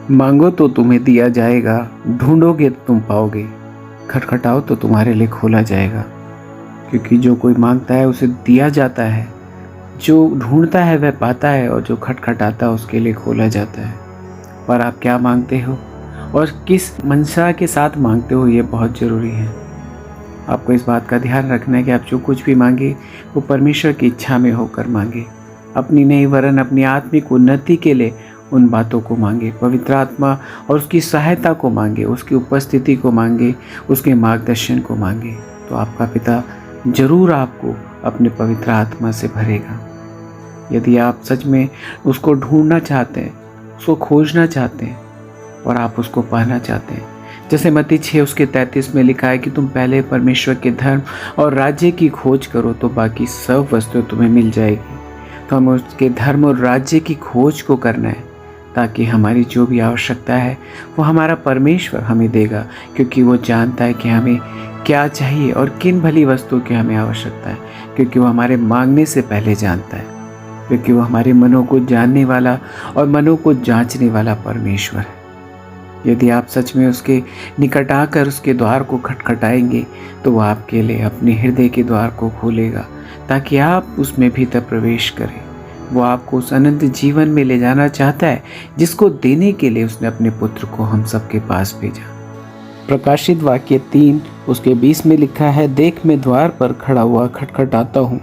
मांगो तो तुम्हें दिया जाएगा, ढूंढोगे तो तुम पाओगे, खटखटाओ तो तुम्हारे लिए खोला जाएगा। क्योंकि जो कोई मांगता है उसे दिया जाता है, जो ढूंढता है वह पाता है, और जो खटखटाता है उसके लिए खोला जाता है। पर आप क्या मांगते हो और किस मंशा के साथ मांगते हो, ये बहुत ज़रूरी है। आपको इस बात का ध्यान रखना है कि आप जो कुछ भी मांगे वो परमेश्वर की इच्छा में होकर मांगे। अपनी नहीं वरन अपनी आत्मिक उन्नति के लिए उन बातों को मांगे, पवित्र आत्मा और उसकी सहायता को मांगे, उसकी उपस्थिति को मांगे, उसके मार्गदर्शन को मांगे। तो आपका पिता जरूर आपको अपने पवित्र आत्मा से भरेगा। यदि आप सच में उसको ढूंढना चाहते हैं, उसको खोजना चाहते हैं और आप उसको पाना चाहते हैं, जैसे मत्ती 6:33 में लिखा है कि तुम पहले परमेश्वर के धर्म और राज्य की खोज करो तो बाकी सब वस्तुएं तुम्हें मिल जाएगी। तो हमें उसके धर्म और राज्य की खोज को करना है, ताकि हमारी जो भी आवश्यकता है वो हमारा परमेश्वर हमें देगा, क्योंकि वो जानता है कि हमें क्या चाहिए और किन भली वस्तुओं की हमें आवश्यकता है, क्योंकि वो हमारे मांगने से पहले जानता है, क्योंकि वो हमारे मनों को जानने वाला और मनों को जांचने वाला परमेश्वर है। यदि आप सच में उसके निकट आकर उसके द्वार को खटखटाएंगे तो वह आपके लिए अपने हृदय के द्वार को खोलेगा, ताकि आप उसमें भीतर प्रवेश करें। वो आपको उस अनंत जीवन में ले जाना चाहता है, जिसको देने के लिए उसने अपने पुत्र को हम सबके पास भेजा। प्रकाशित वाक्य 3:20 में लिखा है, देख मैं द्वार पर खड़ा हुआ खटखटाता हूँ,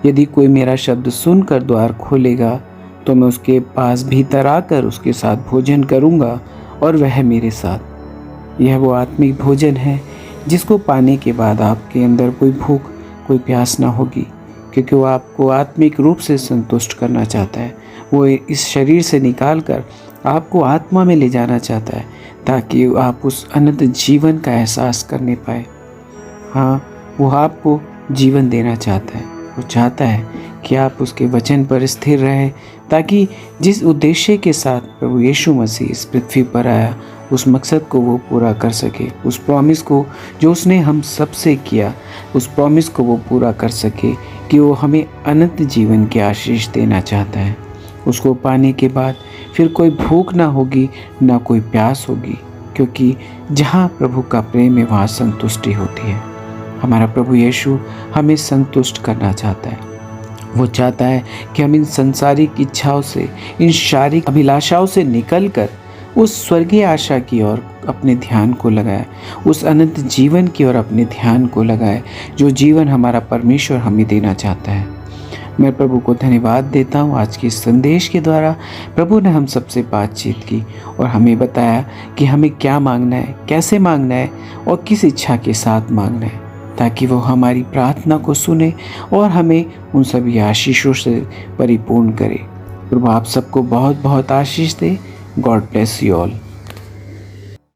यदि कोई मेरा शब्द सुनकर द्वार खोलेगा तो मैं उसके पास भीतर आकर उसके साथ भोजन करूँगा और वह मेरे साथ। यह वो आत्मिक भोजन है जिसको पाने के बाद आपके अंदर कोई भूख कोई प्यास ना होगी, क्योंकि वो आपको आत्मिक रूप से संतुष्ट करना चाहता है। वो इस शरीर से निकाल कर आपको आत्मा में ले जाना चाहता है, ताकि आप उस अनंत जीवन का एहसास करने पाए। हाँ, वो आपको जीवन देना चाहता है। वो चाहता है कि आप उसके वचन पर स्थिर रहें, ताकि जिस उद्देश्य के साथ प्रभु यीशु मसीह इस पृथ्वी पर आया उस मकसद को वो पूरा कर सके। उस प्रॉमिस को जो उसने हम सबसे किया, उस प्रॉमिस को वो पूरा कर सके कि वो हमें अनंत जीवन की आशीष देना चाहता है। उसको पाने के बाद फिर कोई भूख ना होगी, ना कोई प्यास होगी, क्योंकि जहाँ प्रभु का प्रेम है वहाँ संतुष्टि होती है। हमारा प्रभु यीशु हमें संतुष्ट करना चाहता है। वो चाहता है कि हम इन संसारिक इच्छाओं से, इन शारीरिक अभिलाषाओं से निकलकर उस स्वर्गीय आशा की ओर अपने ध्यान को लगाए, उस अनंत जीवन की ओर अपने ध्यान को लगाए, जो जीवन हमारा परमेश्वर हमें देना चाहता है। मैं प्रभु को धन्यवाद देता हूँ। आज के संदेश के द्वारा प्रभु ने हम सबसे बातचीत की और हमें बताया कि हमें क्या मांगना है, कैसे मांगना है और किस इच्छा के साथ मांगना है, ताकि वो हमारी प्रार्थना को सुने और हमें उन सभी आशीषों से परिपूर्ण करे। प्रभु आप सबको बहुत बहुत आशीष दे। God bless you all.